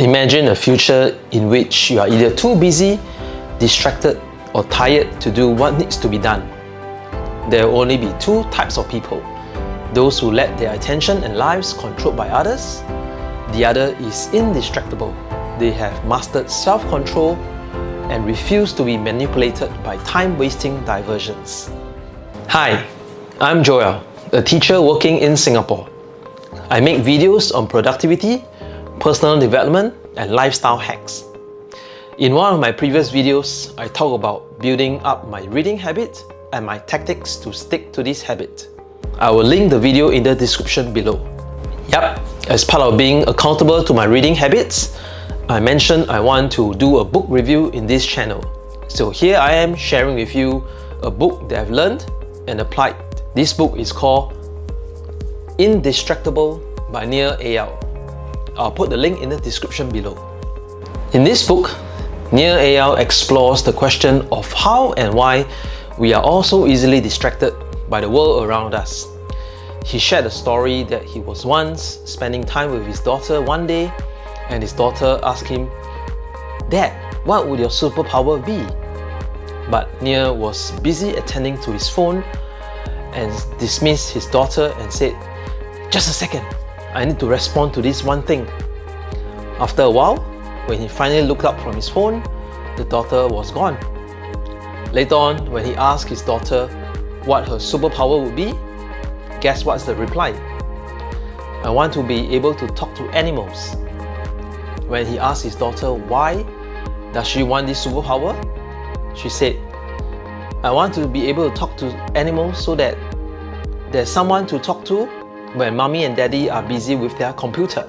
Imagine a future in which you are either too busy, distracted, or tired to do what needs to be done. There will only be two types of people: those who let their attention and lives controlled by others. The other is indistractable. They have mastered self-control and refuse to be manipulated by time-wasting diversions. Hi, I'm Joel, a teacher working in Singapore. I make videos on productivity, personal development, and lifestyle hacks. In one of my previous videos, I talk about building up my reading habit and my tactics to stick to this habit. I will link the video in the description below. Yup, as part of being accountable to my reading habits, I mentioned I want to do a book review in this channel. So here I am sharing with you a book that I've learned and applied. This book is called Indistractable by Nir Eyal. I'll put the link in the description below. In this book, Nir Eyal explores the question of how and why we are all so easily distracted by the world around us. He shared a story that he was once spending time with his daughter one day, and his daughter asked him, "Dad, what would your superpower be?" But Nir was busy attending to his phone and dismissed his daughter and said, "Just a second, I need to respond to this one thing." After a while, when he finally looked up from his phone, the daughter was gone. Later on, when he asked his daughter what her superpower would be, guess what's the reply? "I want to be able to talk to animals." When he asked his daughter why does she want this superpower, she said, "I want to be able to talk to animals so that there's someone to talk to when mommy and daddy are busy with their computer."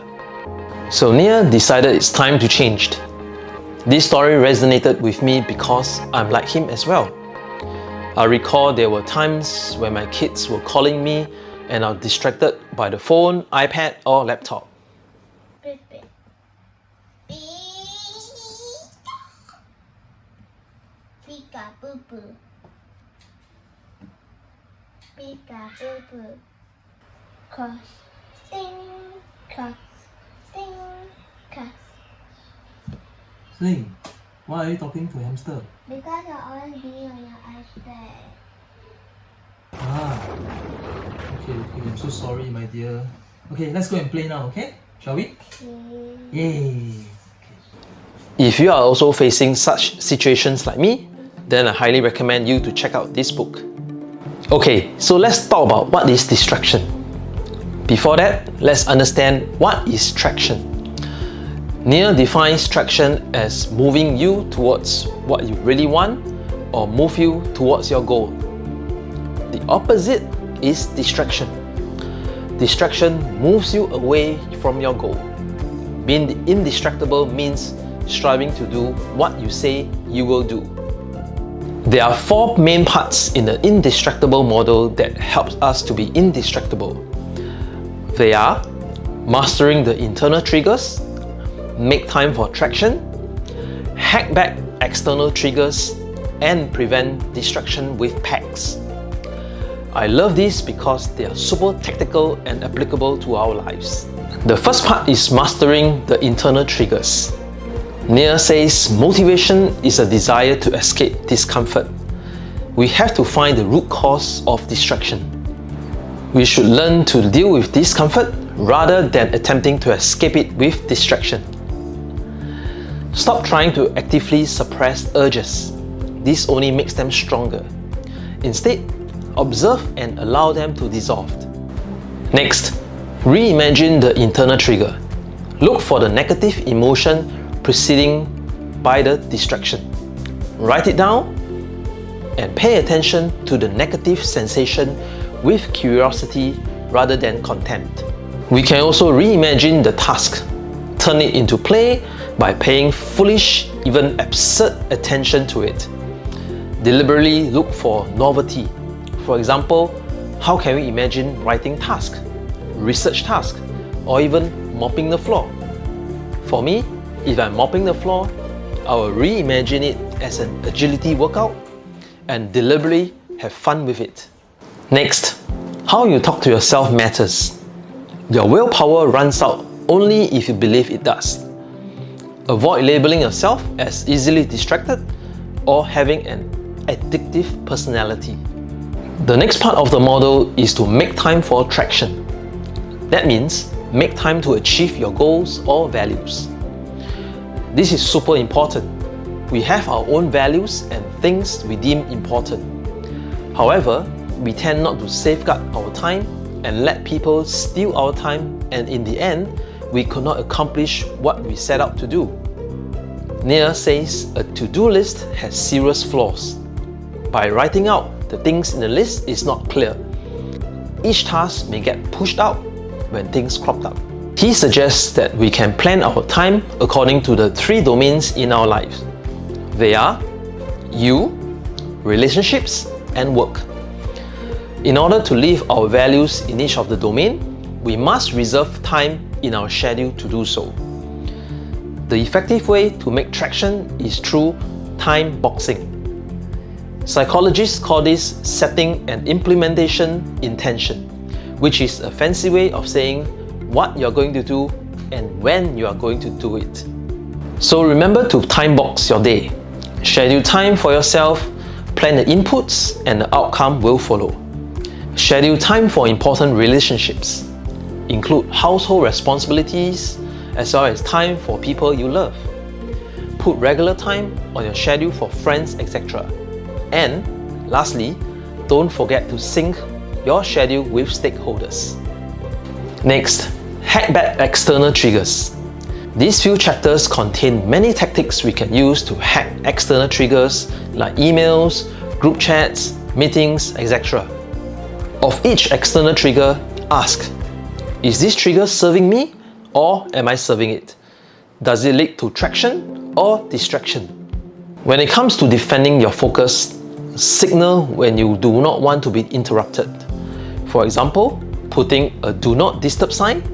So Nir decided it's time to change. This story resonated with me because I'm like him as well. I recall there were times when my kids were calling me and I was distracted by the phone, iPad or laptop. Sling, why are you talking to a hamster? Because you're always being on your iPad. Okay, I'm so sorry, my dear. Okay, let's go and play now, okay? Shall we? Yay! If you are also facing such situations like me, then I highly recommend you to check out this book. Okay, so let's talk about what is distraction. Before that, let's understand what is traction. Nir defines traction as moving you towards what you really want or move you towards your goal. The opposite is distraction. Distraction moves you away from your goal. Being indistractable means striving to do what you say you will do. There are four main parts in the indistractable model that helps us to be indistractable. They are mastering the internal triggers, make time for traction, hack back external triggers, and prevent distraction with packs. I love these because they are super tactical and applicable to our lives. The first part is mastering the internal triggers. Nir says motivation is a desire to escape discomfort. We have to find the root cause of distraction. We should learn to deal with discomfort rather than attempting to escape it with distraction. Stop trying to actively suppress urges. This only makes them stronger. Instead, observe and allow them to dissolve. Next, reimagine the internal trigger. Look for the negative emotion preceding by the distraction. Write it down and pay attention to the negative sensation with curiosity rather than contempt. We can also reimagine the task. Turn it into play by paying foolish, even absurd attention to it. Deliberately look for novelty. For example, how can we imagine writing task, research task, or even mopping the floor? For me, if I'm mopping the floor, I will reimagine it as an agility workout and deliberately have fun with it. Next, how you talk to yourself matters. Your willpower runs out only if you believe it does. Avoid labeling yourself as easily distracted or having an addictive personality. The next part of the model is to make time for traction. That means make time to achieve your goals or values. This is super important. We have our own values and things we deem important. However, we tend not to safeguard our time and let people steal our time, and in the end, we could not accomplish what we set out to do. Nir says a to-do list has serious flaws. By writing out the things in the list is not clear. Each task may get pushed out when things crop up. He suggests that we can plan our time according to the 3 domains in our lives. They are you, relationships, and work. In order to live our values in each of the domain, we must reserve time in our schedule to do so. The effective way to make traction is through time boxing. Psychologists call this setting and implementation intention, which is a fancy way of saying what you're going to do and when you are going to do it. So remember to time box your day. Schedule time for yourself, plan the inputs, and the outcome will follow. Schedule time for important relationships. Include household responsibilities as well as time for people you love. Put regular time on your schedule for friends, etc. And lastly, don't forget to sync your schedule with stakeholders. Next, hack back external triggers. These few chapters contain many tactics we can use to hack external triggers like emails, group chats, meetings, etc. Of each external trigger, ask, is this trigger serving me or am I serving it? Does it lead to traction or distraction? When it comes to defending your focus, signal when you do not want to be interrupted. For example, putting a do not disturb sign,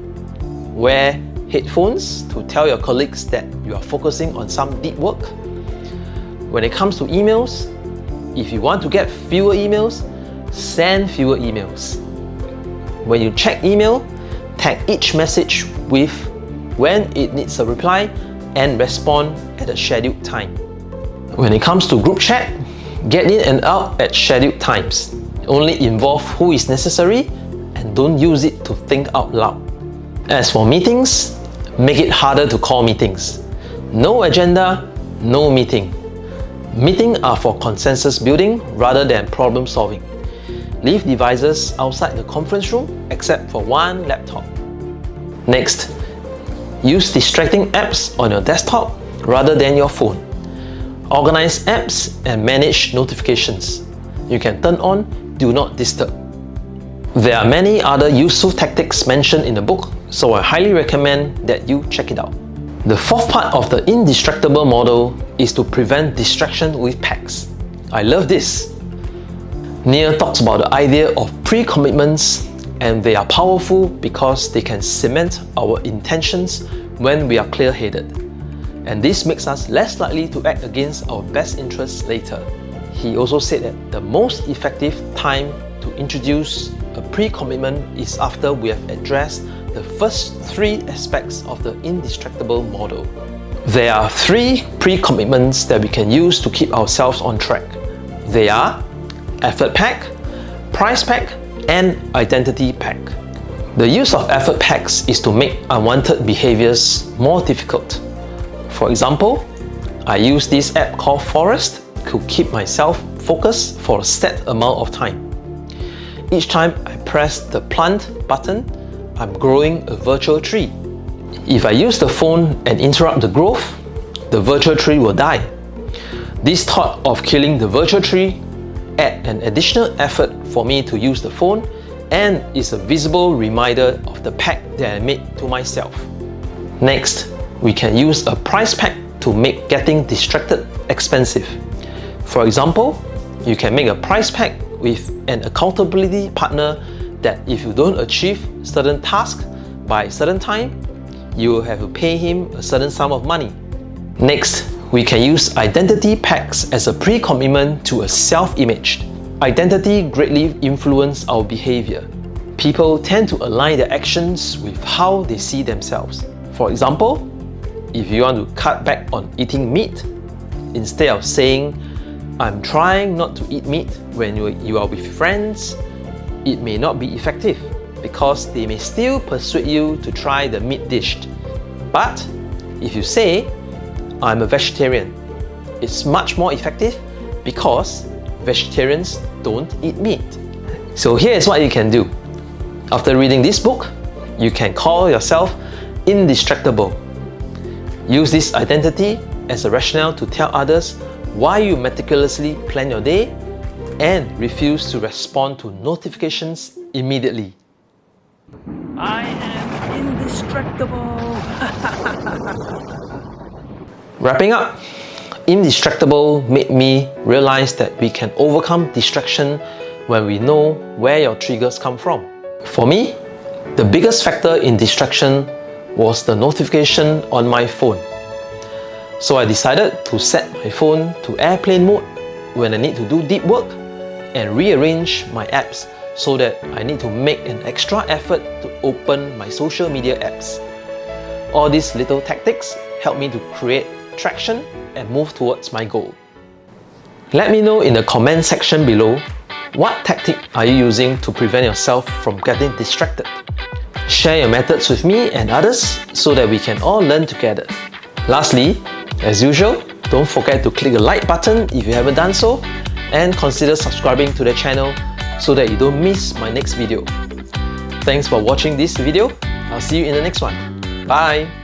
wear headphones to tell your colleagues that you are focusing on some deep work. When it comes to emails, if you want to get fewer emails, send fewer emails. When you check email, tag each message with when it needs a reply and respond at a scheduled time. When it comes to group chat, get in and out at scheduled times. Only involve who is necessary and don't use it to think out loud. As for meetings, make it harder to call meetings. No agenda, no meeting. Meetings are for consensus building rather than problem solving. Leave devices outside the conference room except for one laptop. Next, use distracting apps on your desktop rather than your phone. Organize apps and manage notifications. You can turn on Do Not Disturb. There are many other useful tactics mentioned in the book, so I highly recommend that you check it out. The 4th part of the Indistractable model is to prevent distraction with pacts. I love this. Nir talks about the idea of pre-commitments, and they are powerful because they can cement our intentions when we are clear-headed. And this makes us less likely to act against our best interests later. He also said that the most effective time to introduce a pre-commitment is after we have addressed the first 3 aspects of the Indistractable model. There are 3 pre-commitments that we can use to keep ourselves on track. They are effort pack, price pack, and identity pack. The use of effort packs is to make unwanted behaviors more difficult. For example, I use this app called Forest to keep myself focused for a set amount of time. Each time I press the plant button, I'm growing a virtual tree. If I use the phone and interrupt the growth, the virtual tree will die. This thought of killing the virtual tree adds an additional effort for me to use the phone and is a visible reminder of the pact that I made to myself. Next, we can use a price pack to make getting distracted expensive. For example, you can make a price pack with an accountability partner that if you don't achieve certain tasks by a certain time, you will have to pay him a certain sum of money. Next, we can use identity packs as a pre-commitment to a self-image. Identity greatly influences our behavior. People tend to align their actions with how they see themselves. For example, if you want to cut back on eating meat, instead of saying, I'm trying not to eat meat when you are with friends, it may not be effective because they may still persuade you to try the meat dish. But if you say, I'm a vegetarian, it's much more effective because vegetarians don't eat meat. So here's what you can do. After reading this book, you can call yourself Indistractable. Use this identity as a rationale to tell others why you meticulously plan your day and refuse to respond to notifications immediately. I am indistractable. Wrapping up, Indistractable made me realize that we can overcome distraction when we know where your triggers come from. For me, the biggest factor in distraction was the notification on my phone. So I decided to set my phone to airplane mode when I need to do deep work and rearrange my apps so that I need to make an extra effort to open my social media apps. All these little tactics help me to create traction and move towards my goal. Let me know in the comment section below, what tactic are you using to prevent yourself from getting distracted? Share your methods with me and others so that we can all learn together. Lastly, as usual, don't forget to click the like button if you haven't done so and consider subscribing to the channel so that you don't miss my next video. Thanks for watching this video. I'll see you in the next one. Bye!